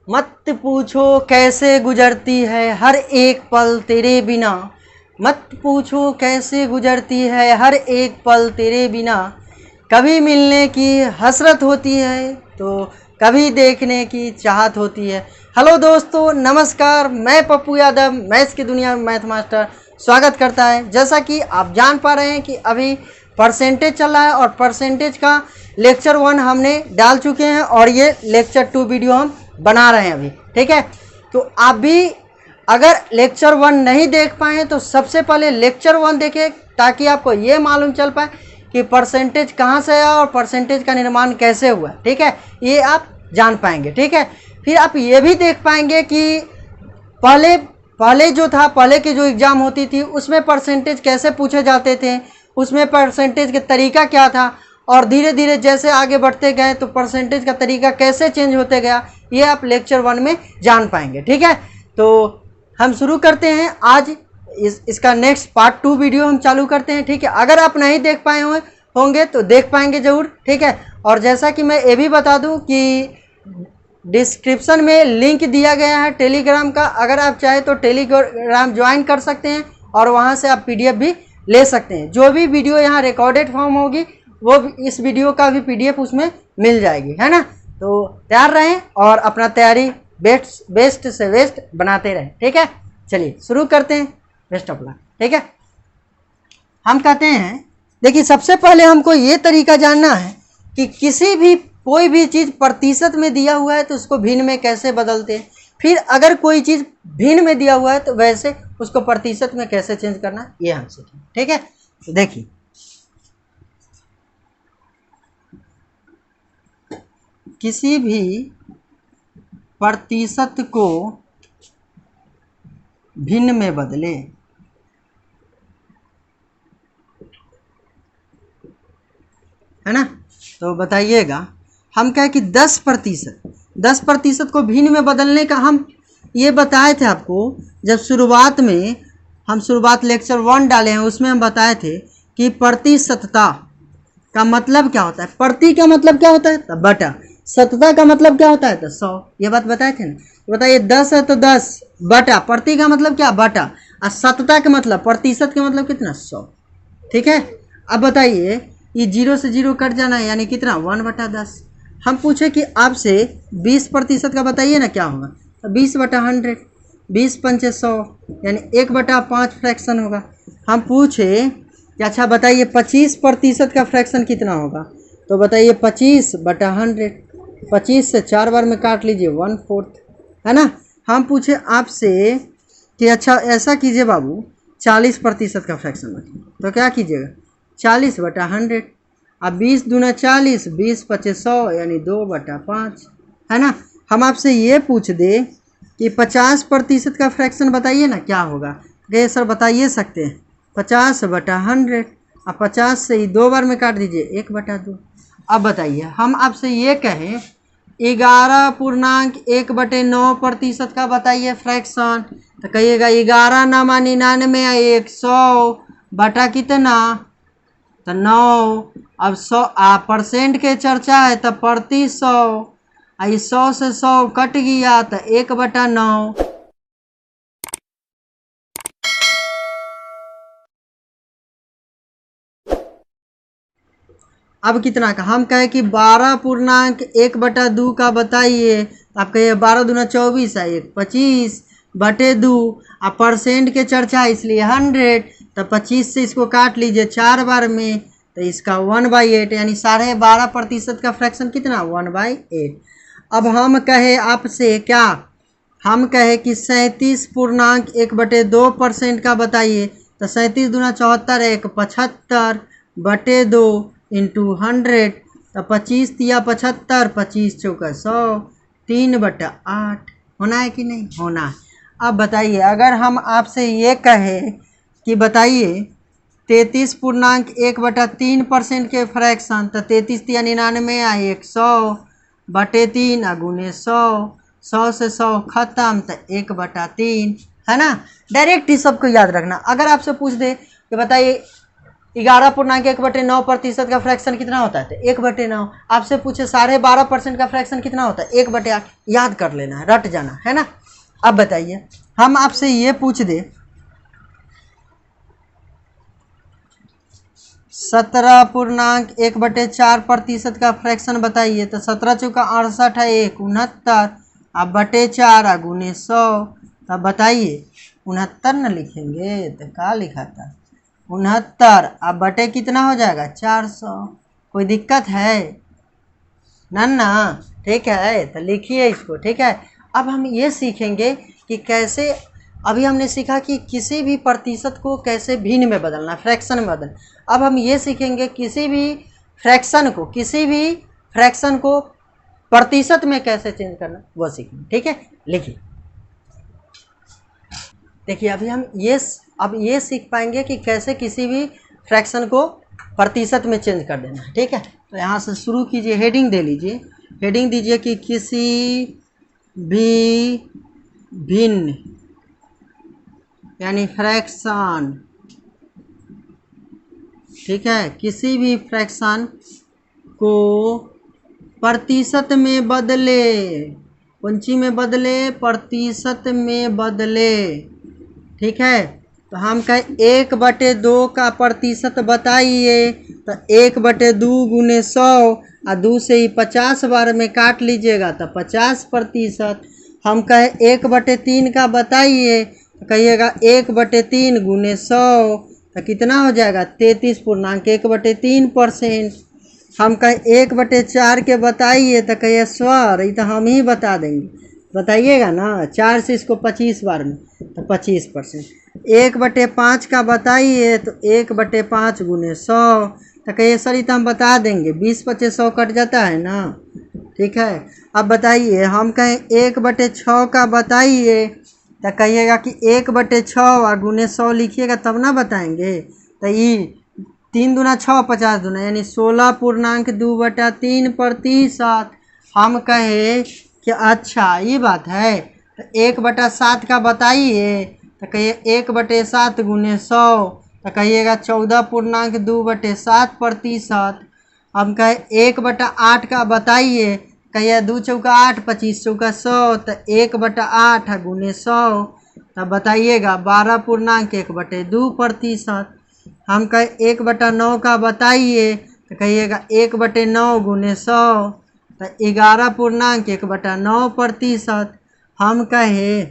मत पूछो कैसे गुजरती है हर एक पल तेरे बिना। मत पूछो कैसे गुजरती है हर एक पल तेरे बिना। कभी मिलने की हसरत होती है तो कभी देखने की चाहत होती है। हेलो दोस्तों, नमस्कार। मैं पप्पू यादव, मैथ्स की दुनिया में मैथ मास्टर स्वागत करता है। जैसा कि आप जान पा रहे हैं कि अभी परसेंटेज चल रहा है और परसेंटेज का लेक्चर 1 हमने डाल चुके हैं और ये लेक्चर 2 वीडियो हम बना रहे हैं अभी। ठीक है, तो आप भी अगर लेक्चर 1 नहीं देख पाए तो सबसे पहले लेक्चर 1 देखें ताकि आपको ये मालूम चल पाए कि परसेंटेज कहाँ से आया और परसेंटेज का निर्माण कैसे हुआ। ठीक है, ये आप जान पाएंगे। ठीक है, फिर आप ये भी देख पाएंगे कि पहले जो था, पहले की जो एग्ज़ाम होती थी उसमें परसेंटेज कैसे पूछे जाते थे, उसमें परसेंटेज का तरीका क्या था और धीरे धीरे जैसे आगे बढ़ते गए तो परसेंटेज का तरीका कैसे चेंज होते गया, ये आप लेक्चर 1 में जान पाएंगे। ठीक है, तो हम शुरू करते हैं आज इसका नेक्स्ट पार्ट 2 वीडियो हम चालू करते हैं। ठीक है, अगर आप नहीं देख पाए होंगे तो देख पाएंगे ज़रूर। ठीक है, और जैसा कि मैं ये भी बता दूं कि डिस्क्रिप्शन में लिंक दिया गया है टेलीग्राम का। अगर आप चाहें तो टेलीग्राम ज्वाइन कर सकते हैं और वहां से आप पीडीएफ भी ले सकते हैं। जो भी वीडियो यहाँ रिकॉर्डेड फॉर्म होगी वो इस वीडियो का भी पीडीएफ उसमें मिल जाएगी, है ना। तो तैयार रहें और अपना तैयारी बेस्ट से बेस्ट बनाते रहें। ठीक है, चलिए शुरू करते हैं। Best of luck. ठीक है, हम कहते हैं, देखिए सबसे पहले हमको ये तरीका जानना है कि कोई भी चीज़ प्रतिशत में दिया हुआ है तो उसको भिन्न में कैसे बदलते हैं। फिर अगर कोई चीज़ भिन्न में दिया हुआ है तो वैसे उसको प्रतिशत में कैसे चेंज करना, ये हम सीखें। ठीक है, तो देखिए किसी भी प्रतिशत को भिन्न में बदले, है ना। तो बताइएगा, हम कहें कि 10% को भिन्न में बदलने का हम ये बताए थे आपको जब शुरुआत में हम लेक्चर 1 डाले हैं, उसमें हम बताए थे कि प्रतिशतता का मतलब क्या होता है। प्रति का मतलब क्या होता है तो बटा, शतता का मतलब क्या होता है तो 100। ये बात बताए थे ना। तो बताइए 10 है तो 10 बटा, प्रति का मतलब क्या बटा, और शतता का मतलब, प्रतिशत का मतलब कितना 100। ठीक है, अब बताइए ये 0 से 0 कट जाना है यानी कितना 1/10। हम पूछे कि आपसे 20% का बताइए ना क्या होगा, तो 20/100, 20 पंचे 100 यानी 1/5 फ्रैक्शन होगा। हम पूछे कि अच्छा बताइए 25% का फ्रैक्शन कितना होगा, तो बताइए 25/100, 25 से 4 बार में काट लीजिए 1/4, है ना। हम पूछे आपसे कि अच्छा ऐसा कीजिए बाबू 40% का फ्रैक्शन रखिए, तो क्या कीजिएगा 40/100। अब 20 दूना 40, 20 पचे 100 यानी 2/5, है ना। हम आपसे ये पूछ दे कि 50% का फ्रैक्शन बताइए ना क्या होगा, ये सर बताइए सकते हैं 50/100। अब 50 से ही 2 बार में काट दीजिए 1/2। अब बताइए हम आपसे ये कहें 11.1/9% का बताइए फ्रैक्शन, तो कहिएगा 11 9 99 100 बटा कितना तो 9। अब 100 परसेंट के चर्चा है तो प्रति 100, 100 से 100 कट गया तो 1/9। अब कितना का, हम कहे कि 12.1/2 का बताइए, आप कहिए 12 दूना 24 है 1 25/2। अब परसेंट के चर्चा है इसलिए 100, तो 25 से इसको काट लीजिए 4 बार में, तो इसका 1/8 यानी 12.5% का फ्रैक्शन कितना 1/8। अब हम कहे आपसे क्या, हम कहे कि 37.1/2% का बताइए, तो 37 दूना 74 1 75/2 इंटू 100, तो 25 तिया 75, 25 चौका 100, 3/8। होना है कि नहीं होना है। अब बताइए अगर हम आपसे ये कहें कि बताइए 33.1/3% के फ्रैक्शन, तो 33 तिया 99 आए 100/3 गुने 100, 100 से 100 खत्म तो 1/3, है ना। डायरेक्ट ही सबको याद रखना। अगर आपसे पूछ दे कि बताइए 11.1/9% का फ्रैक्शन कितना होता है? तो 1/9। आपसे पूछे 12.5% का फ्रैक्शन कितना होता है? 1/8। याद कर लेना है, रट जाना है ना। अब बताइए, हम आपसे ये पूछ दे 17.1/4% का फ्रैक्शन बताइए, तो 17 चौका 68 है, 1 69, अब बटे 4 गुने 100। तब बताइए 69 न लिखेंगे तो क्या लिखा था? 69। अब बटे कितना हो जाएगा? 400। कोई दिक्कत है ना? ठीक है, तो लिखिए इसको। ठीक है, अब हम ये सीखेंगे कि कैसे, अभी हमने सीखा कि किसी भी प्रतिशत को कैसे भिन्न में बदलना, फ्रैक्शन में बदलना। अब हम ये सीखेंगे किसी भी फ्रैक्शन को प्रतिशत में कैसे चेंज करना, वो सीखेंगे। ठीक है, लिखिए। देखिए, अभी हम अब ये सीख पाएंगे कि कैसे किसी भी फ्रैक्शन को प्रतिशत में चेंज कर देना है। ठीक है, तो यहाँ से शुरू कीजिए, हेडिंग दे लीजिए, हेडिंग दीजिए कि किसी भी भिन्न यानी फ्रैक्शन। ठीक है, किसी भी फ्रैक्शन को प्रतिशत में बदले, पंची में बदले, प्रतिशत में बदले। ठीक है, तो हम कहें 1/2 का प्रतिशत बताइए, तो 1/2 गुने 100 और 2 से ही 50 बार में काट लीजिएगा तो 50%। हम कहें 1/3 का बताइए, तो कहिएगा 1/3 गुने 100, तो कितना हो जाएगा? 33.1/3%। हम कहें 1/4 के बताइए, तो कहिए सर ये तो हम ही बता देंगे, बताइएगा ना। 4 से इसको 25 बार में तो 25%। 1/5 का बताइए, तो 1/5 गुने 100, तो कहिए सर ये तो हम बता देंगे, 20 × 100 कट जाता है ना। ठीक है, अब बताइए, हम कहें 1/6 का बताइए, तो कहिएगा कि 1/6 गुने 100 लिखिएगा तब ना बताएंगे। तो ये 3 दूना 6, 50 दूना यानी 16.2/3%। हम कहे कि अच्छा ये बात है, तो 1/7 का बताइए, तो कहिए 1/7 गुने 100, तो कहिएगा 14.2/7%। हम कहे 1/8 का बताइए, कहिए 2 चौका 8, 25 चौका 100, तो 1/8 गुने 100, तब बताइएगा 12.1/2%। हम कहे 1/9 का बताइए, तो कहिएगा 1/9 गुने 100, तो 11.1/9%। हम कहे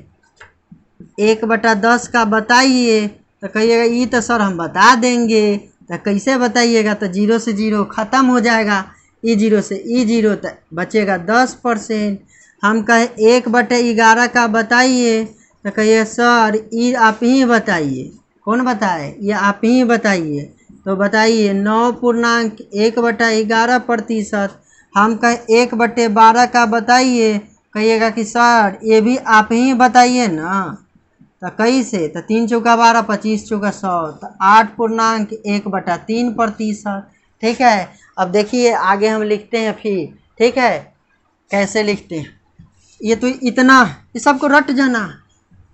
1/10 का बताइए, तो कहिएगा ये तो सर हम बता देंगे, तो कैसे बताइएगा? तो 0 से 0 ख़त्म हो जाएगा, ई 0 से ई 0, तो बचेगा 10%। हम कहे 1/11 का बताइए, तो कहिए सर ये आप ही बताइए। कौन बताए? ये आप ही बताइए। तो बताइए 9.1/11%। हम कहें 1/12 का बताइए, कहिएगा कि सर ये भी आप ही बताइए ना। तो कैसे? तो 3 चौका 12, 25 चौका 100, तो 8.1/3%। ठीक है, अब देखिए आगे हम लिखते हैं फिर। ठीक है, कैसे लिखते हैं? ये तो इतना, ये सबको रट जाना।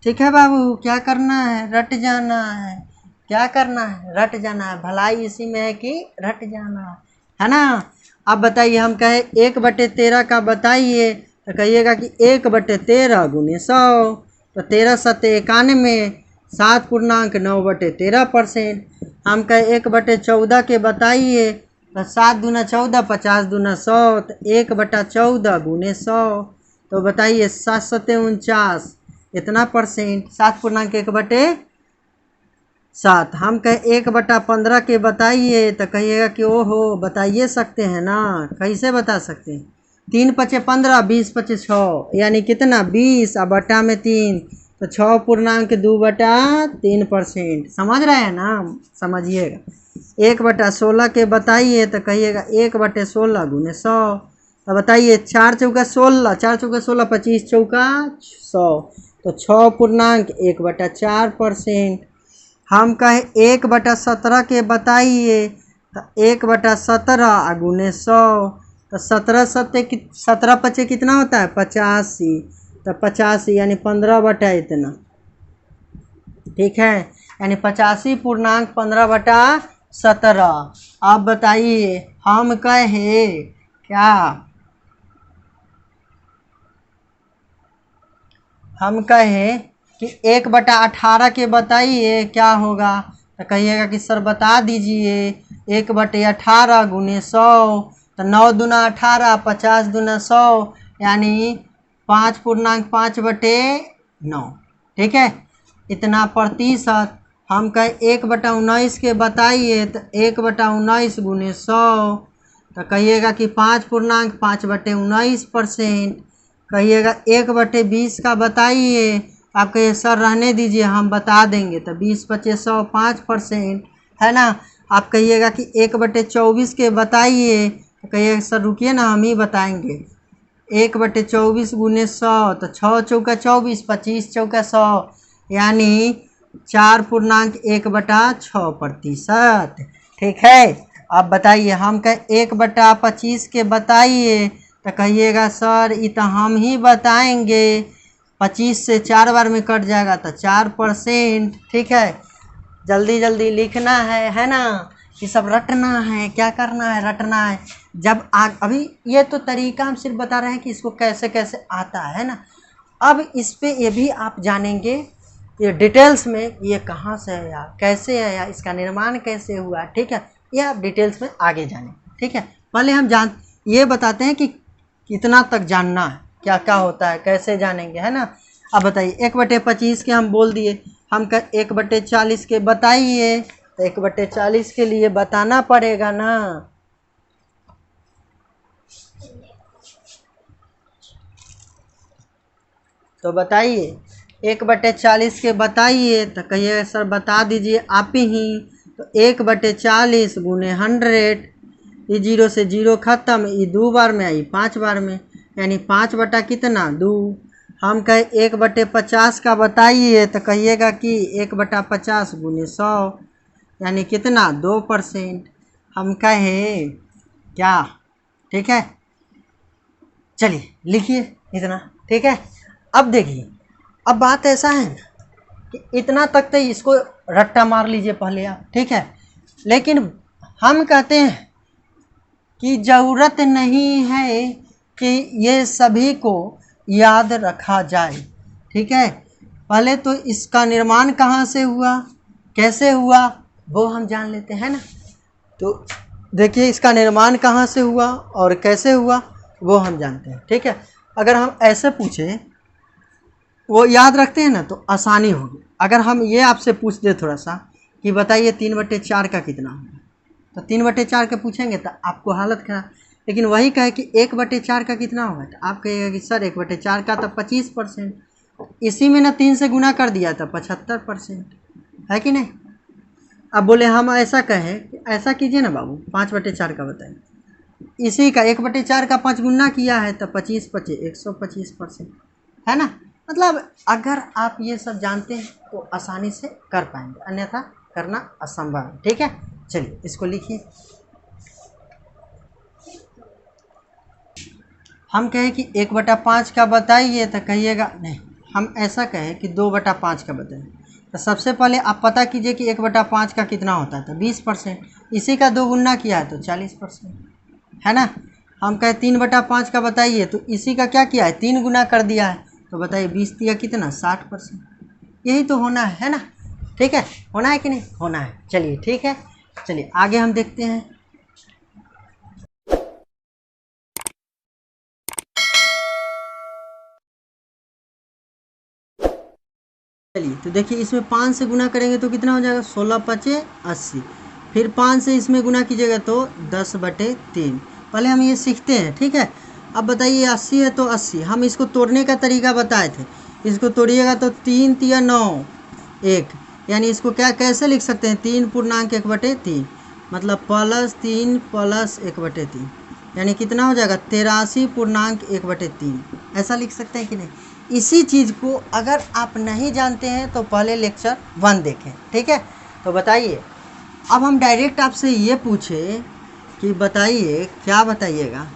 ठीक है बाबू, क्या करना है? रट जाना है। क्या करना है? रट जाना है। भलाई इसी में है कि रट जाना है ना। अब बताइए, हम कहे 1/13 का बताइए, तो कहिएगा कि 1/13 गुने 100, तो 13 सत्ते 91, 7.9/13%। हम कहे 1/14 के बताइए, तो 7 दूना 14, 50 दूना 100, तो 1/14 गुने 100, तो बताइए 7 सत्ते 49, इतना %। 7.1/7। हम कहे 1/15 के बताइए, तो कहिएगा कि ओहो बताइए सकते हैं ना। कैसे बता सकते हैं? 3 × 5 = 15, 20 × 5 = 6, यानी कितना? 20 और बटा में 3, तो 6.2/3%। समझ रहे हैं ना? समझिएगा। 1/16 के बताइए, तो कहिएगा 1/16 गुने 100, तो बताइए 4 चौका 16, 4 चौका 16, 25 चौका 100, तो 6.1/4%। हम कहे 1/17 के बताइए, तो 1/17 गुने 100, तो 17 सत्ते 17 × 5 कितना होता है? 85, तो 85 यानी 15 इतना। ठीक है, यानी 85.15 17। आप बताइए हम कहे क्या, हम कहे कि 1/18 के बताइए क्या होगा, तो कहिएगा कि सर बता दीजिए। 1/18 गुने 100, तो 9 दूना 18, 50 दूना 100, यानी 5.5/9। ठीक है, इतना प्रतिशत। हम कहे 1/19 के बताइए, तो 1/19 गुने 100, तो कहिएगा कि 5.5/19%। कहिएगा 1/20 का बताइए, आप कहिए सर रहने दीजिए हम बता देंगे, तो 20×5 = 5%, है ना। आप कहिएगा कि 1/24 के बताइए, तो कहिएगा सर रुकिए ना हम ही बताएंगे। 1/24 गुने 100, तो 6 चौका 24, 25 चौका 100, यानी 4.1/6%। ठीक है, आप बताइए। हम कहें 1/25 के बताइए, तो कहिएगा सर ये तो हम ही बताएंगे, 25 से 4 बार में कट जाएगा तो 4%। ठीक है, जल्दी जल्दी लिखना है ना। ये सब रटना है, क्या करना है, रटना है। जब अभी ये तो तरीका हम सिर्फ बता रहे हैं कि इसको कैसे कैसे आता है ना। अब इस पे ये भी आप जानेंगे ये डिटेल्स में, ये कहाँ से है या कैसे है या इसका निर्माण कैसे हुआ। ठीक है, ये आप डिटेल्स में आगे जानें। ठीक है, पहले हम ये बताते हैं कि कितना तक जानना है, क्या क्या होता है, कैसे जानेंगे, है ना। अब बताइए 1/25 के हम बोल दिए, हम 1/40 के बताइए, तो 1/40 के लिए बताना पड़ेगा ना। तो बताइए 1/40 के बताइए, तो कहिए सर बता दीजिए आप ही। तो 1/40 गुने 100, ये 0 से 0 खत्म, ये 2 बार में आई 5 बार में, यानी 5 बटा कितना 2। हम कहे 1/50 का बताइए, तो कहिएगा कि 1/50 गुने 100, यानी कितना 2%। हम कहे क्या, ठीक है, चलिए लिखिए इतना। ठीक है, अब देखिए, अब बात ऐसा है ना कि इतना तक तो इसको रट्टा मार लीजिए पहले आप। ठीक है, लेकिन हम कहते हैं कि ज़रूरत नहीं है कि ये सभी को याद रखा जाए। ठीक है, पहले तो इसका निर्माण कहाँ से हुआ, कैसे हुआ, वो हम जान लेते हैं ना। तो देखिए इसका निर्माण कहाँ से हुआ और कैसे हुआ वो हम जानते हैं। ठीक है, अगर हम ऐसे पूछें वो याद रखते हैं ना तो आसानी होगी। अगर हम ये आपसे पूछ दे थोड़ा सा कि बताइए 3/4 का कितना होगा, तो 3/4 के पूछेंगे तो आपको हालत खराब। लेकिन वही कहे कि 1/4 का कितना होगा, तो आप कहिएगा कि सर 1/4 का तो 25%, इसी में ना 3 से गुना कर दिया था 75%, है कि नहीं। अब बोले हम ऐसा कहें, ऐसा कीजिए ना बाबू, 5/4 का बताइए, इसी का 1/4 का 5 गुना किया है तो 25×5 125%, है ना। मतलब अगर आप ये सब जानते हैं तो आसानी से कर पाएंगे, अन्यथा करना असंभव है। ठीक है, चलिए इसको लिखिए। हम कहें कि 1/5 का बताइए, तो कहिएगा नहीं, हम ऐसा कहें कि 2/5 का बताइए, तो सबसे पहले आप पता कीजिए कि 1/5 का कितना होता है, तो 20%, इसी का 2 गुना किया है तो 40%, है ना। हम कहें 3/5 का बताइए, तो इसी का क्या किया है 3 गुना कर दिया है, तो बताइए 20 दिया कितना 60%। यही तो होना है ना। ठीक है, होना है कि नहीं, होना है। चलिए ठीक है, चलिए आगे हम देखते हैं। चलिए तो देखिए इसमें 5 से गुना करेंगे तो कितना हो जाएगा 16×5 = 80, फिर 5 से इसमें गुना कीजिएगा तो 10/3। पहले हम ये सीखते हैं। ठीक है, अब बताइए 80 है तो 80, हम इसको तोड़ने का तरीका बताए थे। इसको तोड़िएगा तो 3 × 9 1, यानी इसको क्या कैसे लिख सकते हैं 3.1/3, मतलब +3 + 1/3, यानी कितना हो जाएगा 83.1/3, ऐसा लिख सकते हैं कि नहीं। इसी चीज़ को अगर आप नहीं जानते हैं तो पहले लेक्चर 1 देखें। ठीक है, तो बताइए अब हम डायरेक्ट आपसे ये पूछे कि बताइए क्या बताइएगा,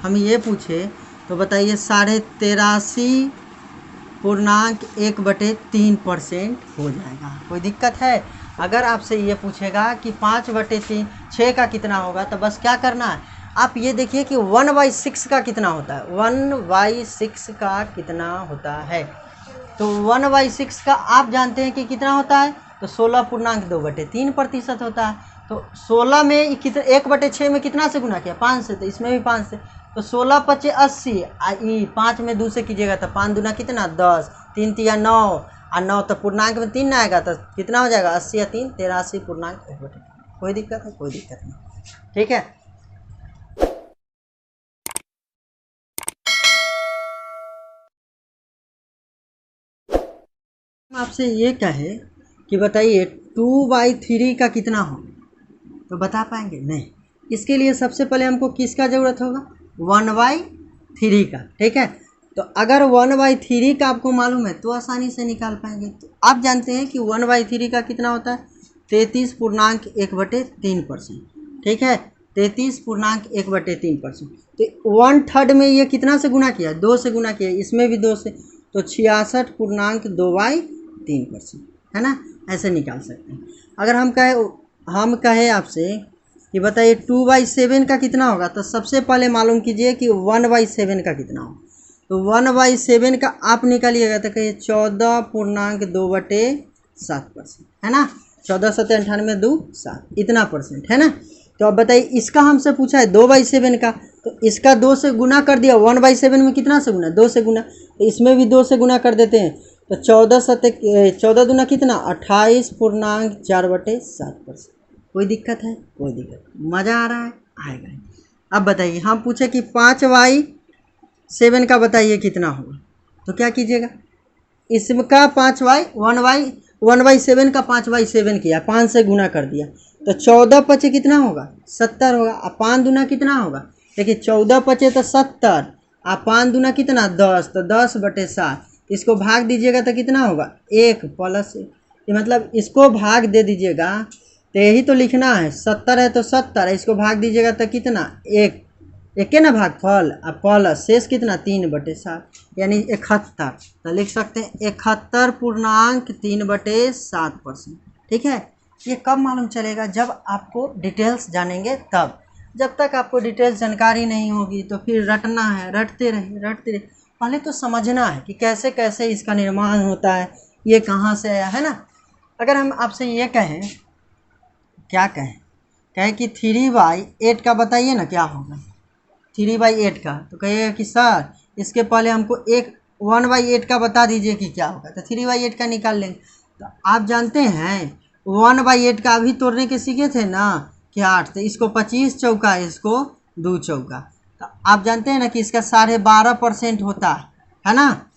हम ये पूछे तो बताइए 83.1/3% हो जाएगा। कोई दिक्कत है, अगर आपसे ये पूछेगा कि 5/3 6 का कितना होगा, तो बस क्या करना है, आप ये देखिए कि 1/6 का कितना होता है, 1/6 का कितना होता है। तो 1/6 का आप जानते हैं कि कितना होता है, तो 16.2/3% होता है। तो 16 में कितना, 1/6 में कितना से गुना किया, 5 से, तो इसमें भी 5 से, तो 16 पचे 80, 5 में 2 से कीजिएगा तो 5 दूना कितना 10, 3 तिया 9, और 9 तो पूर्णांक में 3 ना आएगा, तो कितना हो जाएगा 80 या 3 83.1/3। कोई दिक्कत है, कोई दिक्कत नहीं, ठीक है। आपसे ये कहे कि बताइए 2/3 का कितना हो, तो बता पाएंगे नहीं। इसके लिए सबसे पहले हमको किसका ज़रूरत होगा, 1/3 का, ठीक है। तो अगर 1/3 का आपको मालूम है तो आसानी से निकाल पाएंगे। तो आप जानते हैं कि 1/3 का कितना होता है, 33.1/3%, ठीक है, 33.1/3%। तो 1/3 में ये कितना से गुना किया, 2 से गुना किया, इसमें भी 2 से, तो 66.2/3%, है ना, ऐसे निकाल सकते हैं। अगर हम कहे आपसे कि बताइए 2/7 का कितना होगा, तो सबसे पहले मालूम कीजिए कि 1/7 का कितना होगा। तो 1/7 का आप निकालिएगा तो कहिए 14.2/7%, है ना, 14 7 98 2 7, इतना परसेंट, है ना। तो अब बताइए इसका हमसे पूछा है 2/7 का, तो इसका 2 से गुना कर दिया, 1/7 में कितना से गुना, 2 से गुना, तो इसमें भी 2 से गुना कर देते हैं, तो 14 दूना कितना 28.4/7%। कोई दिक्कत है, कोई दिक्कत, मज़ा आ रहा है, आएगा। अब बताइए हम पूछे कि 5/7 का बताइए कितना होगा, तो क्या कीजिएगा, इसका 1/7 का 5/7 किया, 5 से गुना कर दिया, तो 14 पचे कितना होगा 70 होगा। अब 5 दूना कितना होगा, देखिए 14 पचे तो 70, आप 5 दूना कितना 10, तो 10/7, इसको भाग दीजिएगा तो कितना होगा 1 प्लस, ये मतलब इसको भाग दे दीजिएगा, तो यही तो लिखना है, 70 है तो 70, इसको भाग दीजिएगा तो कितना 1, एक ना भागफल, अब प्लस शेष कितना 3/7, यानी 71, तो लिख सकते हैं 71.3/7%, ठीक है। ये कब मालूम चलेगा, जब आपको डिटेल्स जानेंगे तब। जब तक आपको डिटेल्स जानकारी नहीं होगी तो फिर रटना है, रटते रहिए। पहले तो समझना है कि कैसे कैसे इसका निर्माण होता है, ये कहाँ से आया, है ना। अगर हम आपसे ये कहें, क्या कहें कि 3/8 का बताइए ना क्या होगा, 3/8 का, तो कहिएगा कि सर इसके पहले हमको 1/8 का बता दीजिए कि क्या होगा, तो 3/8 का निकाल लेंगे। तो आप जानते हैं 1/8 का अभी तोड़ने के सीखे थे ना कि 8, तो इसको 25 चौका, इसको 2 चौका, तो आप जानते हैं ना कि इसका 12.5% होता है ना,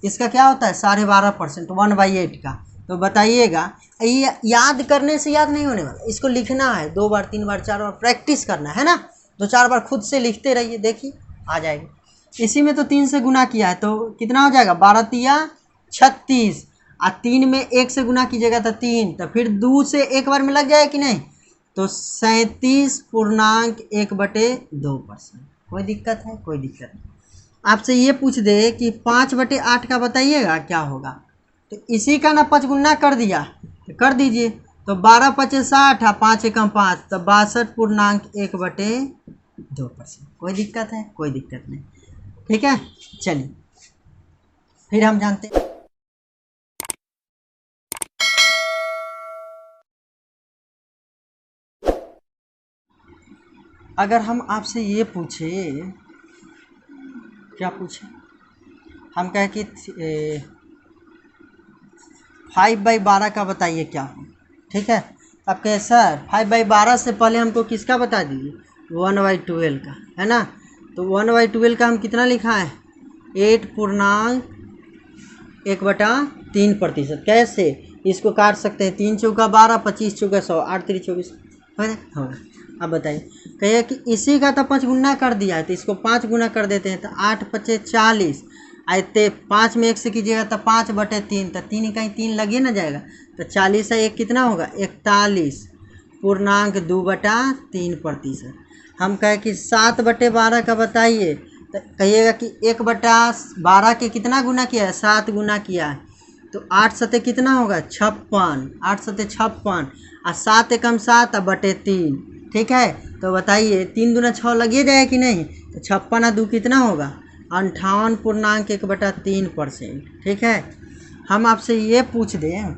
इसका क्या होता है 12.5%, 1/8 का। तो बताइएगा, ये याद करने से याद नहीं होने वाला, इसको लिखना है 2 बार 3 बार 4 बार प्रैक्टिस करना है ना, 2-4 बार खुद से लिखते रहिए, देखिए आ जाएगी। इसी में तो 3 से गुना किया है, तो कितना हो जाएगा 12 तिया 36, और 3 में 1 से गुना कीजिएगा तो 3, तो फिर 2 से एक बार में लग जाएगा कि नहीं, तो 37.1/2%। कोई दिक्कत है, कोई दिक्कत नहीं। आपसे ये पूछ दे कि 5/8 का बताइएगा क्या होगा, तो इसी का ना 5 गुना कर दिया, तो कर दीजिए, तो 12 पचे 60, 5 एकम 5, तो 62.1/2%। कोई दिक्कत है, कोई दिक्कत नहीं, ठीक है। चलिए फिर हम जानते हैं, अगर हम आपसे ये पूछे, क्या पूछे, हम कहें कि 5/12 का बताइए क्या हो, ठीक है। अब कहे सर 5/12 से पहले हमको किसका बता दीजिए, 1/12 का, है ना। तो 1/12 का हम कितना लिखा है 8.1/3%। कैसे, इसको काट सकते हैं, 3 चौका 12, 25 चौका 100, 8 3 24 होगा। अब बताइए, कहिए कि इसी का तो 5 गुना कर दिया है, तो इसको 5 गुना कर देते हैं, तो 8 पचे 40, आते 5 में 1 से कीजिएगा तो 5/3, तो 3 इकाई 3 लगे ना जाएगा, तो 40 से 1 कितना होगा 41.2/3%। हम कहें कि 7/12 का बताइए, तो कहिएगा कि 1/12 के कितना गुना किया है 7 गुना किया है, तो 8 सते कितना होगा 56, 8 सते 56 और 7 एकम 7 बटे 3। ठीक है, तो बताइए 3 दूना 6 लगिए जाए कि नहीं, तो 56 और 2 कितना होगा 58.1/3%। ठीक है, हम आपसे ये पूछ दें,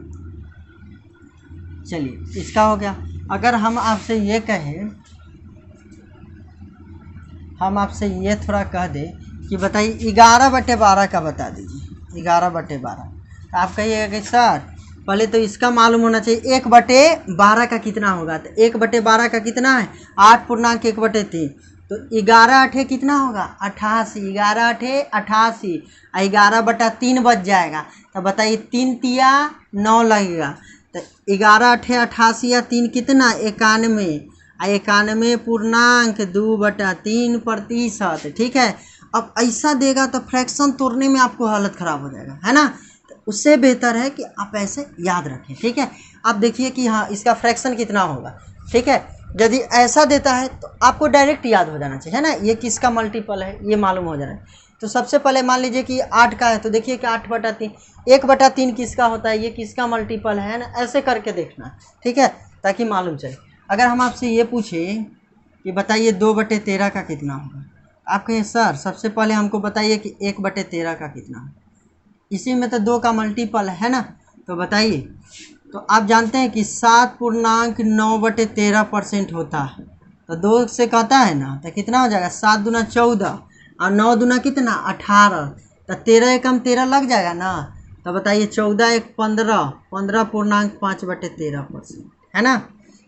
चलिए इसका हो गया। अगर हम आपसे ये कहें, हम आपसे ये थोड़ा कह दें कि बताइए 11/12 का बता दीजिए, 11/12। तो आप कहिएगा कि सर पहले तो इसका मालूम होना चाहिए 1/12 का कितना होगा। तो 1/12 का कितना है 8.1/3। तो 11 × कितना होगा 88, 11 × 88 और 11/3 बच जाएगा। तो बताइए 3 तिया 9 लगेगा। तो 11 × 88 या 3 कितना 91 और 91.2/3%। ठीक है, अब ऐसा देगा तो फ्रैक्शन तोड़ने में आपको हालत ख़राब हो जाएगा, है ना। तो उससे बेहतर है कि आप ऐसे याद रखें। ठीक है, आप देखिए कि हाँ इसका फ्रैक्शन कितना होगा। ठीक है, यदि ऐसा देता है तो आपको डायरेक्ट याद हो जाना चाहिए, है ना, ये किसका मल्टीपल है ये मालूम हो जाना है। तो सबसे पहले मान लीजिए कि 8 का है, तो देखिए कि 8/3, 1/3 किसका होता है, ये किसका मल्टीपल है ना, ऐसे करके देखना। ठीक है, ताकि मालूम चले। अगर हम आपसे ये पूछें कि बताइए 2/13 का कितना होगा, आप कहिए सर सबसे पहले हमको बताइए कि 1/13 का कितना है। इसी में तो 2 का मल्टीपल है ना, तो बताइए। तो आप जानते हैं कि 7.9/13% होता है। तो 2 से कहता है ना, तो कितना हो जाएगा 7 दूना 14 और 9 दूना कितना 18। तो 13 एकम 13 लग जाएगा ना। तो बताइए 14 × 1 = 15, 15.5/13%, है ना।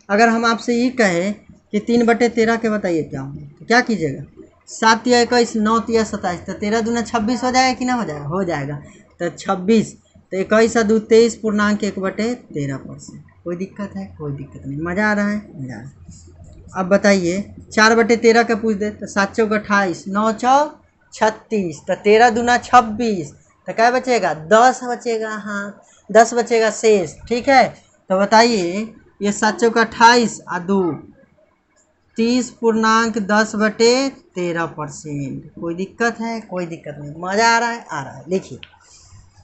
अगर हम आपसे ये कहें कि 3/13 के बताइए क्या होंगे, तो क्या कीजिएगा 7 या 21, 9 या 27, तो 13 दूना 26 हो जाएगा कि ना हो जाएगा, हो जाएगा। तो 26, तो 21 और 2 23.1/13%। कोई दिक्कत है, कोई दिक्कत नहीं, मज़ा आ रहा है, मज़ा आ रहा है। अब बताइए 4/13 का पूछ दे, तो 7 × 4 = 28, 9 × 4 = 36, तो 13 दूना 26, तो क्या बचेगा 10 बचेगा। हाँ 10 बचेगा शेष। ठीक है, तो बताइए ये 7 × 4 = 28 और 2 30.10/13%। कोई दिक्कत है, कोई दिक्कत नहीं, मज़ा आ रहा है, आ रहा है। देखिए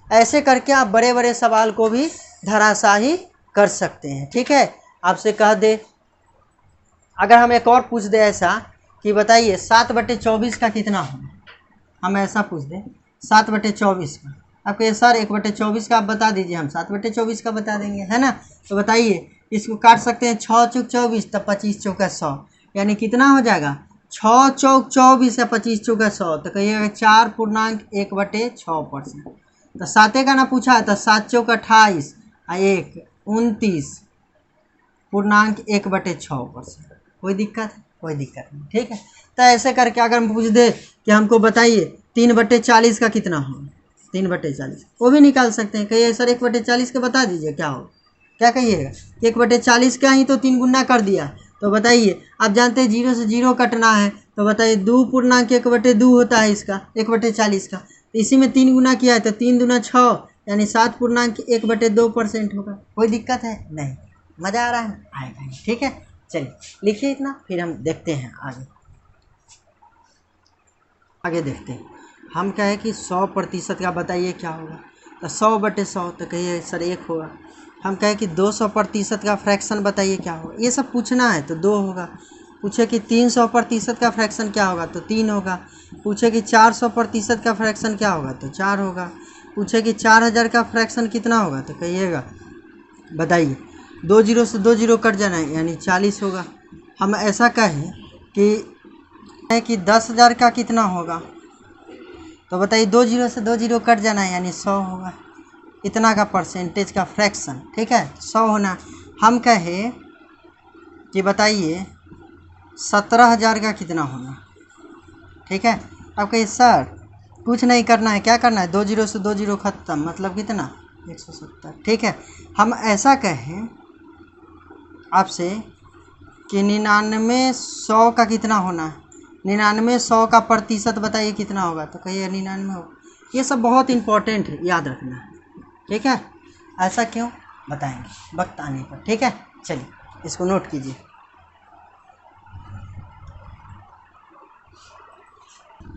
ऐसे करके आप बड़े बड़े सवाल को भी धराशाही कर सकते हैं। ठीक है, आपसे कह दे, अगर हम एक और पूछ दे ऐसा कि बताइए 7/24 का कितना होगा, हम ऐसा पूछ दें 7/24 का, आप कहिए सर 1/24 का आप बता दीजिए, हम 7/24 का बता देंगे, है ना। तो बताइए इसको काट सकते हैं 6 × 24, तो 25 × 100, यानी कितना हो जाएगा 6 × 24 या 25 × 100, तो कहिएगा 4.1/6%। तो 7 का ना पूछा है, तो 7 × 4 = 28 और 1 29.1/6%। कोई दिक्कत है, कोई दिक्कत नहीं। ठीक है, तो ऐसे करके अगर हम पूछ दे कि हमको बताइए 3/40 का कितना होगा, 3/40 वो भी निकाल सकते हैं। कहिए सर 1/40 का बता दीजिए क्या हो, क्या कहिएगा 1/40 का ही तो 3 गुना कर दिया। तो बताइए आप जानते हैं 0 से 0 कटना है, तो बताइए 2.1/2 होता है इसका 1/40 का। तो इसी में 3 गुना किया है, तो 3 दूना 6 यानी 7.1/2% होगा। कोई दिक्कत है नहीं, मज़ा आ रहा है, आएगा। ठीक है, चलिए लिखिए इतना, फिर हम देखते हैं आगे। आगे देखते हैं, हम क्या है कि 100% का बताइए क्या होगा। तो 100/100, तो कहिए सर 1 होगा। हम कहें कि 200% का फ्रैक्शन बताइए क्या होगा, ये सब पूछना है तो 2 होगा। पूछे कि 300% का फ्रैक्शन क्या होगा, तो 3 होगा। पूछे कि 400% का फ्रैक्शन क्या होगा, तो 4 होगा। पूछे कि 4000 का फ्रैक्शन कितना होगा, तो कहिएगा बताइए 2 0 से 2 0 कट जाना है, यानी 40 होगा। हम ऐसा कहें कि 10,000 का कितना होगा, तो बताइए 2 0 से 2 0 कट जाना है, यानी 100 होगा। इतना का परसेंटेज का फ्रैक्शन, ठीक है 100 होना। हम कहें कि बताइए 17,000 का कितना होगा, ठीक है। अब कहिए सर कुछ नहीं करना है, क्या करना है 2 0 से 2 0 खत्म, मतलब कितना 170, ठीक है। हम ऐसा कहें आपसे कि 99 का कितना होना है, 99 का प्रतिशत बताइए कितना होगा, तो कहिए 99 होगा। ये सब बहुत इम्पोर्टेंट है, याद रखना है, ठीक है। ऐसा क्यों बताएंगे वक्त आने पर, ठीक है। चलिए इसको नोट कीजिए।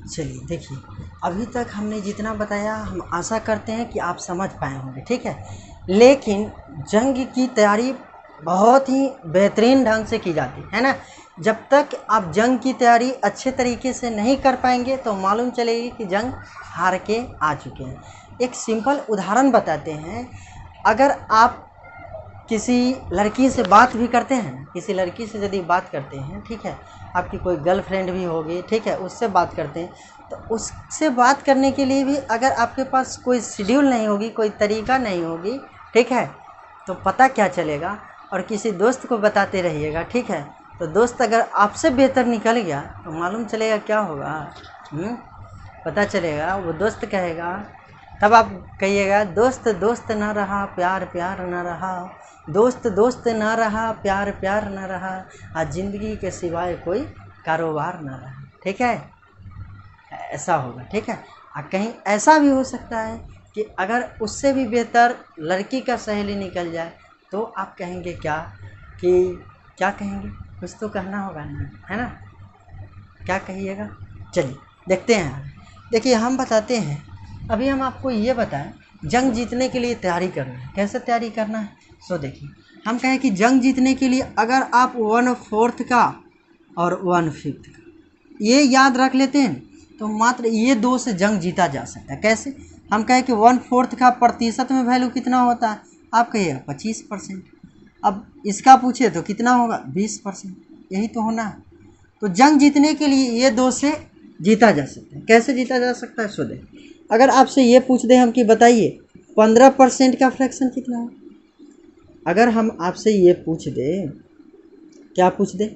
चलिए देखिए, अभी तक हमने जितना बताया हम आशा करते हैं कि आप समझ पाए होंगे, ठीक है। लेकिन जंग की तैयारी बहुत ही बेहतरीन ढंग से की जाती है ना। जब तक आप जंग की तैयारी अच्छे तरीके से नहीं कर पाएंगे तो मालूम चलेगी कि जंग हार के आ चुके हैं। एक सिंपल उदाहरण बताते हैं। अगर आप किसी लड़की से बात भी करते हैं, किसी लड़की से यदि बात करते हैं, ठीक है, आपकी कोई गर्लफ्रेंड भी होगी, ठीक है, उससे बात करते हैं, तो उससे बात करने के लिए भी अगर आपके पास कोई शेड्यूल नहीं होगी, कोई तरीका नहीं होगी, ठीक है, तो पता क्या चलेगा। और किसी दोस्त को बताते रहिएगा, ठीक है, तो दोस्त अगर आपसे बेहतर निकल गया तो मालूम चलेगा क्या होगा। पता चलेगा, वो दोस्त कहेगा, तब आप कहिएगा दोस्त दोस्त ना रहा, प्यार प्यार ना रहा, दोस्त दोस्त ना रहा, प्यार प्यार ना रहा, आज ज़िंदगी के सिवाय कोई कारोबार ना रहा, ठीक है, ऐसा होगा, ठीक है। और कहीं ऐसा भी हो सकता है कि अगर उससे भी बेहतर लड़की का सहेली निकल जाए तो आप कहेंगे क्या, कि क्या कहेंगे, कुछ तो कहना होगा ना, है ना, क्या कहिएगा। चलिए देखते हैं। देखिए हम बताते हैं, अभी हम आपको ये बताएं, जंग जीतने के लिए तैयारी करना है, कैसे तैयारी करना है। सो देखिए, हम कहें कि जंग जीतने के लिए अगर आप 1/4 का और 1/5 का ये याद रख लेते हैं तो मात्र ये 2 से जंग जीता जा सकता है। कैसे, हम कहें कि 1/4 का प्रतिशत में वैल्यू कितना होता है, आप कहिएगा 25%। अब इसका पूछे तो कितना होगा, 20%, यही तो होना है। तो जंग जीतने के लिए ये 2 से जीता जा सकता है। कैसे जीता जा सकता है, सो दे, अगर आपसे ये पूछ दें हम कि बताइए 15% का फ्रैक्शन कितना है, अगर हम आपसे ये पूछ दें, क्या पूछ दें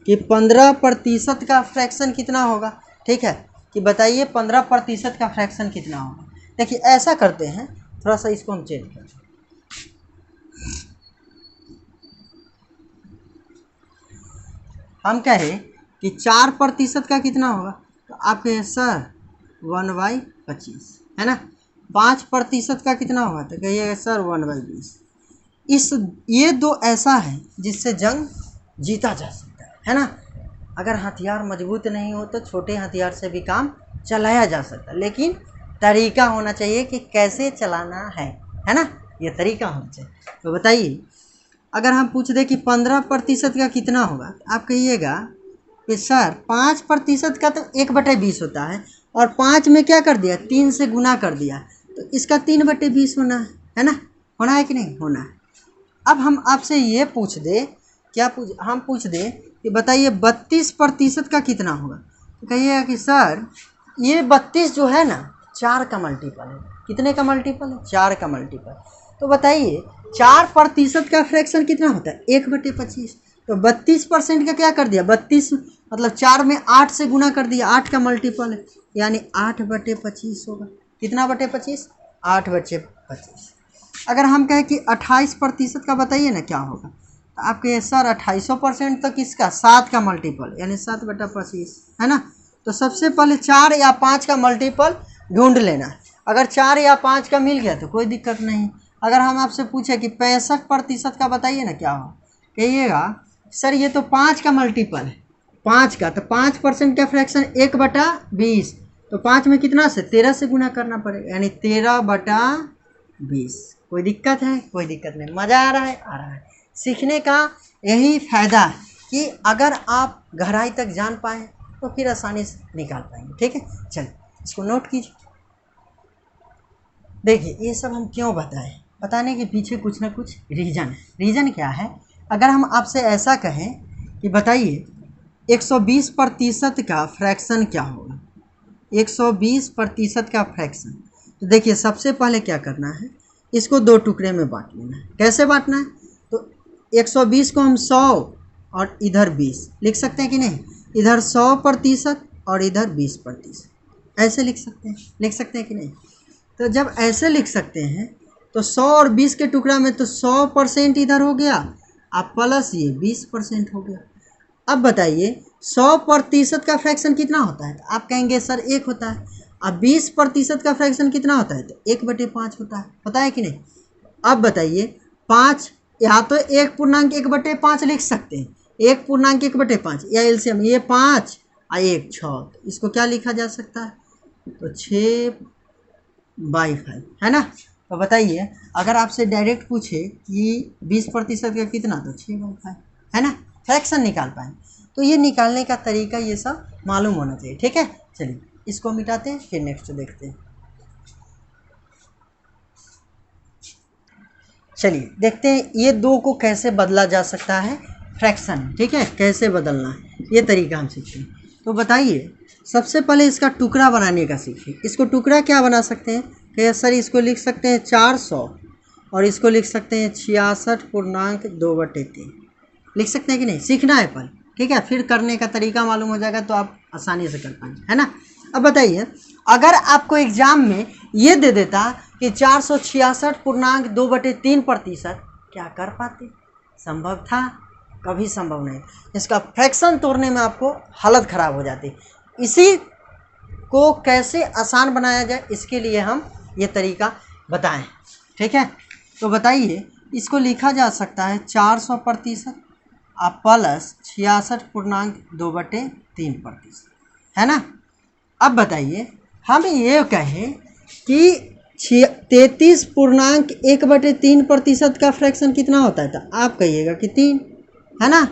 कि 15% का फ्रैक्शन कितना होगा, ठीक है, कि बताइए 15% का फ्रैक्शन कितना होगा। देखिए ऐसा करते हैं, थोड़ा सा इसको हम चेंज करते हैं। हम कहें कि 4% का कितना होगा, तो आप कहें सर 1/25, है ना। 5% का कितना होगा, तो कहिएगा सर 1/20। इस ये 2 ऐसा है जिससे जंग जीता जा सकता है ना। अगर हथियार मजबूत नहीं हो तो छोटे हथियार से भी काम चलाया जा सकता है, लेकिन तरीका होना चाहिए कि कैसे चलाना है ना, ये तरीका होना चाहिए। तो बताइए, अगर हम पूछ दें कि 15% का कितना होगा, तो आप कहिएगा कि सर 5% का तो 1/20 होता है, और 5 में क्या कर दिया, 3 से गुना कर दिया, तो इसका 3/20 होना है ना, होना है कि नहीं, होना है। अब हम आपसे ये पूछ दें, हम पूछ दें कि बताइए 32% का कितना होगा, तो कहिएगा कि सर ये 32 जो है ना 4 का मल्टीपल है। कितने का मल्टीपल है, 4 का मल्टीपल। तो बताइए 4% का फ्रैक्शन कितना होता है, 1/25। तो 32% का क्या कर दिया, 32 मतलब 4 में 8 से गुना कर दिया, 8 का मल्टीपल है, यानी 8/25 होगा। कितना बटे 25, 8/25। अगर हम कहें कि 28% का बताइए ना क्या होगा, तो आप कहिए सर 2800% तो किसका, 7 का मल्टीपल, यानी 7/25, है ना। तो सबसे पहले 4 या 5 का मल्टीपल ढूंढ लेना है। अगर 4 या 5 का मिल गया तो कोई दिक्कत नहीं। अगर हम आपसे पूछे कि 65% का बताइए ना क्या हो, कहिएगा सर ये तो 5 का मल्टीपल है, 5 का, तो 5% का फ्रैक्शन 1/20, तो 5 में कितना से 13 से गुना करना पड़ेगा, यानी 13/20। कोई दिक्कत है, कोई दिक्कत नहीं, मज़ा आ रहा है, आ रहा है। सीखने का यही फ़ायदा है कि अगर आप गहराई तक जान पाएँ तो फिर आसानी से निकाल पाएंगे, ठीक है। चलिए इसको नोट कीजिए। देखिए ये सब हम क्यों बताएं, बताने के पीछे कुछ ना कुछ रीज़न है। रीज़न क्या है, अगर हम आपसे ऐसा कहें कि बताइए 120% का फ्रैक्शन क्या होगा, 120% का फ्रैक्शन, तो देखिए सबसे पहले क्या करना है, इसको 2 टुकड़े में बांट लेना है। कैसे बांटना है, तो 120 को हम 100 और इधर 20 लिख सकते हैं कि नहीं, इधर 100% और इधर 20%, ऐसे लिख सकते हैं कि नहीं। तो जब ऐसे लिख सकते हैं तो 100 और 20 के टुकड़ा में तो 100% इधर हो गया, अब प्लस ये 20% हो गया। अब बताइए 100% का फ्रैक्शन कितना होता है, तो आप कहेंगे सर 1 होता है। अब 20% का फ्रैक्शन कितना होता है, तो 1/5 होता है, पता है कि नहीं। अब बताइए 5, यहाँ तो 1.1/5 लिख सकते हैं, 1.1/5 या एलसीएम, ये 5 1 6, तो इसको क्या लिखा जा सकता है, तो 6/5 है ना। तो बताइए अगर आपसे डायरेक्ट पूछे कि 20% का कितना, तो 6/5 है ना, फ्रैक्शन निकाल पाए। तो ये निकालने का तरीका ये सब मालूम होना चाहिए, ठीक है। चलिए इसको मिटाते हैं, फिर नेक्स्ट देखते हैं। चलिए देखते हैं ये 2 को कैसे बदला जा सकता है फ्रैक्शन, ठीक है, कैसे बदलना है ये तरीका हम सीखते हैं। तो बताइए सबसे पहले इसका टुकड़ा बनाने का सीखिए। इसको टुकड़ा क्या बना सकते हैं कि सर इसको लिख सकते हैं 400 और इसको लिख सकते हैं 66.2/3 लिख सकते हैं कि नहीं, सीखना है पहले, ठीक है, फिर करने का तरीका मालूम हो जाएगा तो आप आसानी से कर पाएंगे, है ना। अब बताइए अगर आपको एग्जाम में ये दे देता कि 466.2/3%, क्या कर पाते, संभव था, कभी संभव नहीं। इसका फ्रैक्शन तोड़ने में आपको हालत ख़राब हो जाती। इसी को कैसे आसान बनाया जाए इसके लिए हम ये तरीका बताएं, ठीक है। तो बताइए इसको लिखा जा सकता है 400% प्लस 66.2/3%, है ना। अब बताइए हम ये कहें कि 33.1/3% का फ्रैक्शन कितना होता है, तो आप कहिएगा कि 3, है ना।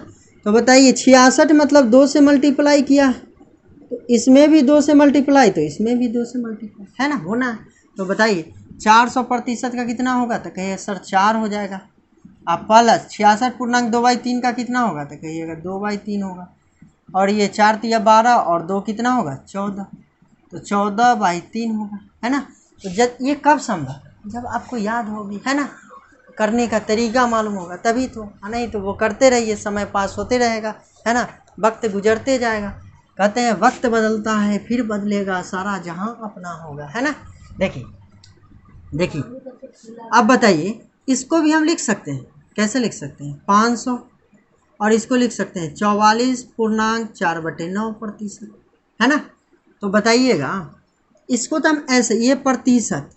तो बताइए 66 मतलब 2 से मल्टीप्लाई किया, तो इसमें भी 2 से मल्टीप्लाई, तो इसमें भी 2 से मल्टीप्लाई, है ना, होना है। तो बताइए 400% का कितना होगा, तो कहिए सर 4 हो जाएगा। आप प्लस 66.2/3 का कितना होगा, तो कहिएगा 2/3 होगा। और ये 4 तिया 12 और 2 कितना होगा 14, तो 14/3 होगा, है ना। तो जब ये कब संभव, जब आपको याद होगी, है ना, करने का तरीका मालूम होगा तभी तो, नहीं तो वो करते रहिए, समय पास होते रहेगा, है ना, वक्त गुजरते जाएगा। कहते हैं वक्त बदलता है फिर बदलेगा, सारा जहां अपना होगा, है ना। देखिए देखिए अब बताइए इसको भी हम लिख सकते हैं, कैसे लिख सकते हैं 500 और इसको लिख सकते हैं 44.4/9%, है ना। तो बताइएगा इसको तो हम ऐसे, ये प्रतिशत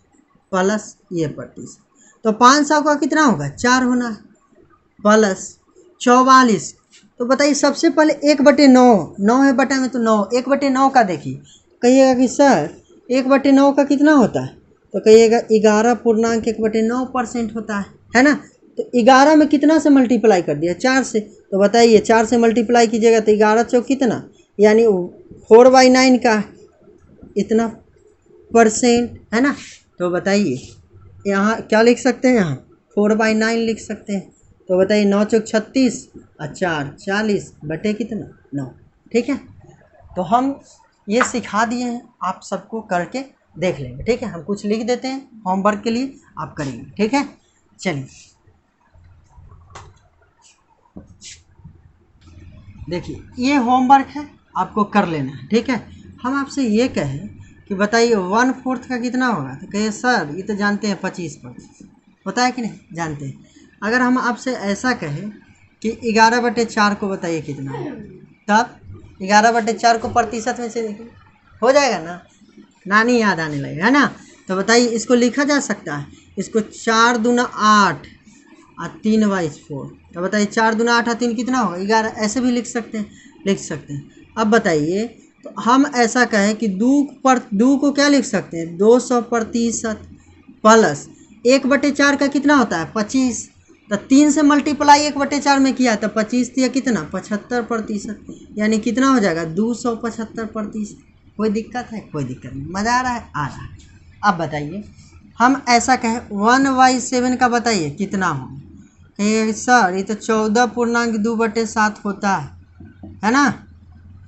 प्लस ये प्रतिशत, तो 500 का कितना होगा 4 होना है, प्लस 44, तो बताइए सबसे पहले 1/9, 9 है बटा में तो 9, 1/9 का देखिए, कहिएगा कि सर 1/9 का कितना होता है, तो कहिएगा 11.1/9% होता है ना। तो 11 में कितना से मल्टीप्लाई कर दिया 4 से, तो बताइए 4 से मल्टीप्लाई कीजिएगा तो 11 चौक कितना, यानी 4/9 का इतना परसेंट, है ना। तो बताइए यहाँ क्या लिख सकते हैं, यहाँ 4/9 लिख सकते हैं। तो बताइए 9 चौक 36 और 4 40 बटे कितना 9, ठीक है। तो हम ये सिखा दिए हैं, आप सबको करके देख लेंगे, ठीक है। हम कुछ लिख देते हैं होमवर्क के लिए, आप करेंगे, ठीक है। चलिए देखिए ये होमवर्क है, आपको कर लेना है, ठीक है। हम आपसे ये कहें कि बताइए 1/4 का कितना होगा, तो कहिए सर ये तो जानते हैं 25%, होता है कि नहीं, जानते हैं। अगर हम आपसे ऐसा कहें कि 11/4 को बताइए कितना है, तब 11/4 को प्रतिशत में से देखिए, हो जाएगा ना, नानी याद आने लगेगा, है ना। तो बताइए इसको लिखा जा सकता है, इसको 4 दूना 8 और 3/4, तो बताइए 4 दूना 8 और 3 कितना होगा 11, ऐसे भी लिख सकते हैं, लिख सकते हैं। अब बताइए तो हम ऐसा कहें कि 2 को क्या लिख सकते हैं 200% प्लस 1/4 का कितना होता है 25, तो 3 से मल्टीप्लाई 1/4 में किया तो 25 दिया कितना 75%, यानी कितना हो जाएगा 275%। कोई दिक्कत है, कोई दिक्कत नहीं, मज़ा आ रहा है, आ रहा है। अब बताइए हम ऐसा कहें 1/7 का बताइए कितना हो, सर ये तो 14.2/7 होता है ना,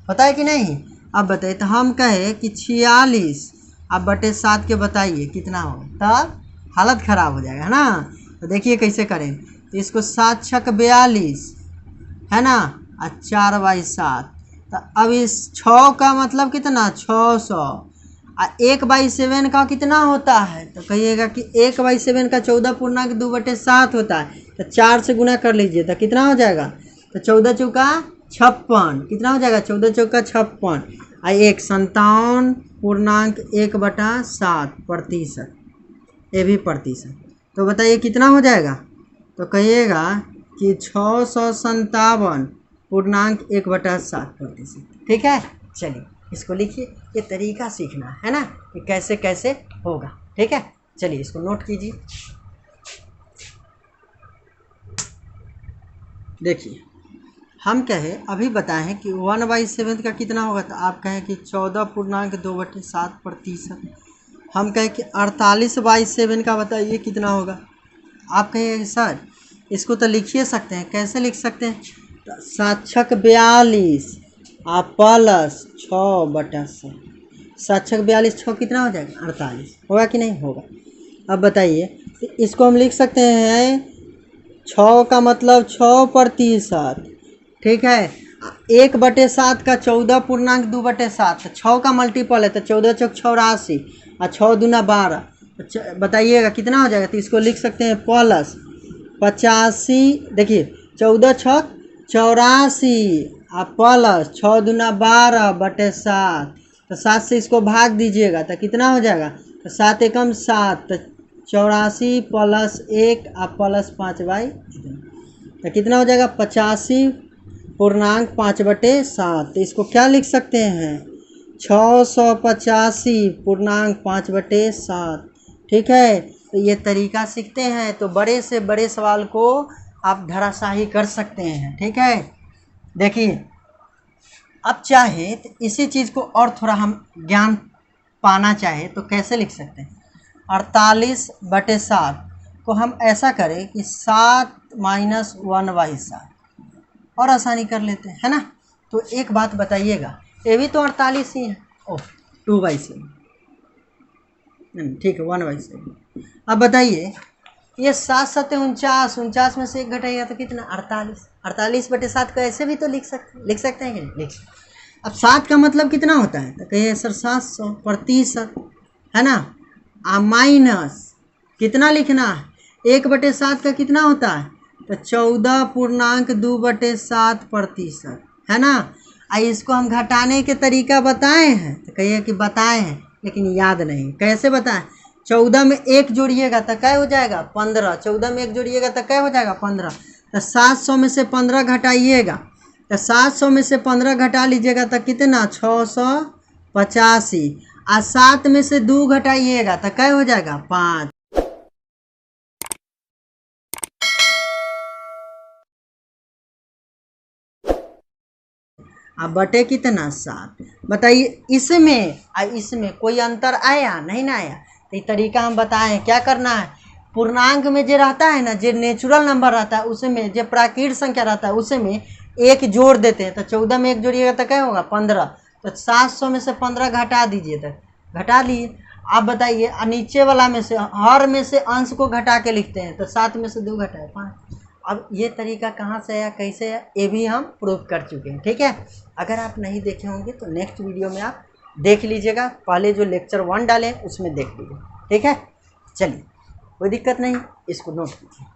होता है कि नहीं। अब बताइए तो हम कहे कि 46/7 के बताइए कितना होगा, तब हालत ख़राब हो जाएगा, है ना। तो देखिए कैसे करें, तो इसको 7 छक 42, है ना, और 4/7, तो अब इस 6 का मतलब कितना 600, और 1/7 का कितना होता है, तो कहिएगा कि 1/7 का 14.2/7 होता है, तो 4 से गुना कर लीजिए तो कितना हो जाएगा, तो 14 चौका 56, कितना हो जाएगा 14 चौका 56, और 57.1/7%, ये भी प्रतिशत, तो बताइए कितना हो जाएगा, तो कहिएगा कि 657.1/7%, ठीक है। चलिए इसको लिखिए, ये तरीका सीखना है ना कि कैसे कैसे होगा। ठीक है, चलिए इसको नोट कीजिए। देखिए हम कहें अभी बताएं कि 1/7 का कितना होगा, तो आप कहें कि 14.2/7%। हम कहें कि 48/7 का बताइए कितना होगा। आप कहिए सर इसको तो लिखिए सकते हैं, कैसे लिख सकते हैं, तो 7×42 आप प्लस 6/7, 7×42 6 कितना हो जाएगा 48, होगा कि नहीं होगा। अब बताइए तो इसको हम लिख सकते हैं 6 का मतलब 6%। ठीक है, 1/7 का 14.2/7, तो 6 का मल्टीपल है तो 14 चौक 84 और 6 दूना 12, बताइएगा कितना हो जाएगा। तो इसको लिख सकते हैं प्लस 85, देखिए 14 छक 84 और प्लस 6 दूना 12/7, तो 7 से इसको भाग दीजिएगा तो कितना हो जाएगा, तो 7 एकम 7, तो 84 + 1 और प्लस 5/, तो कितना हो जाएगा 85.5/7। तो इसको क्या लिख सकते हैं 685.5/7। ठीक है, तो ये तरीका सीखते हैं तो बड़े से बड़े सवाल को आप धराशाही कर सकते हैं। ठीक है, देखिए अब चाहे तो इसी चीज़ को और थोड़ा हम ज्ञान पाना चाहे तो कैसे लिख सकते हैं, 48/7 को हम ऐसा करें कि 7 - 1/7 और आसानी कर लेते हैं, है ना। तो एक बात बताइएगा, ये भी तो 48 ही है, ओह 2/7, ठीक है 1/7। अब बताइए ये 7 × 7 = 49, 49 में से 1 घटाइएगा तो कितना 48, 48/7 को ऐसे भी तो लिख सकते हैं कि नहीं लिख सकते। अब 7 का मतलब कितना होता है, तो कहिए सर 700%, है ना। माइनस कितना लिखना है, 1/7 का कितना होता है, तो 14.2/7%, है ना। इसको हम घटाने के तरीका बताए हैं, तो कहिए कि बताए हैं लेकिन याद नहीं, कैसे बताएं। 14 में 1 जोड़िएगा तो क्या हो जाएगा 15, 14 में 1 जोड़िएगा तो क्या हो जाएगा 15, तो 700 में से 15 घटाइएगा, तो 700 में से 15 घटा लीजिएगा तो कितना 685, और 7 में से 2 घटाइएगा तो क्या हो जाएगा 5, अब बटे कितना 7। बताइए इसमें कोई अंतर आया नहीं ना आया। तो ये तरीका हम बताएं क्या करना है, पूर्णांक में जो रहता है ना, जो नेचुरल नंबर रहता है उसमें, जो प्राकृत संख्या रहता है उसमें 1 जोड़ देते हैं, तो 14 में 1 जोड़िएगा तो क्या होगा 15, तो 700 में से 15 घटा दीजिए, तो घटा लिए। आप बताइए नीचे वाला में से हर में से अंश को घटा के लिखते हैं, तो 7 में से 2 घटाए 5। अब ये तरीका कहाँ से आया कैसे आया ये भी हम प्रूव कर चुके हैं। ठीक है, अगर आप नहीं देखे होंगे तो नेक्स्ट वीडियो में आप देख लीजिएगा, पहले जो लेक्चर 1 डाले उसमें देख लीजिए। ठीक है, चलिए कोई दिक्कत नहीं, इसको नोट कीजिए।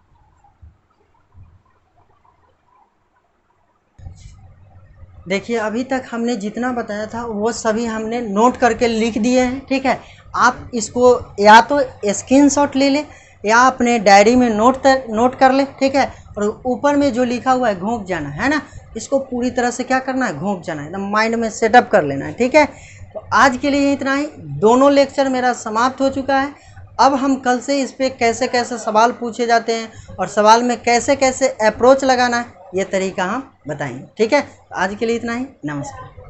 देखिए अभी तक हमने जितना बताया था वो सभी हमने नोट करके लिख दिए हैं। ठीक है, आप इसको या तो स्क्रीनशॉट ले लें या अपने डायरी में नोट कर लें। ठीक है, और ऊपर में जो लिखा हुआ है घोंक जाना है ना, इसको पूरी तरह से क्या करना है घोंक जाना है, एकदम माइंड में सेटअप कर लेना है। ठीक है, तो आज के लिए इतना ही, दोनों लेक्चर मेरा समाप्त हो चुका है। अब हम कल से इस पर कैसे कैसे सवाल पूछे जाते हैं और सवाल में कैसे कैसे अप्रोच लगाना है ये तरीका हम बताएंगे। ठीक है, आज के लिए इतना ही, नमस्कार।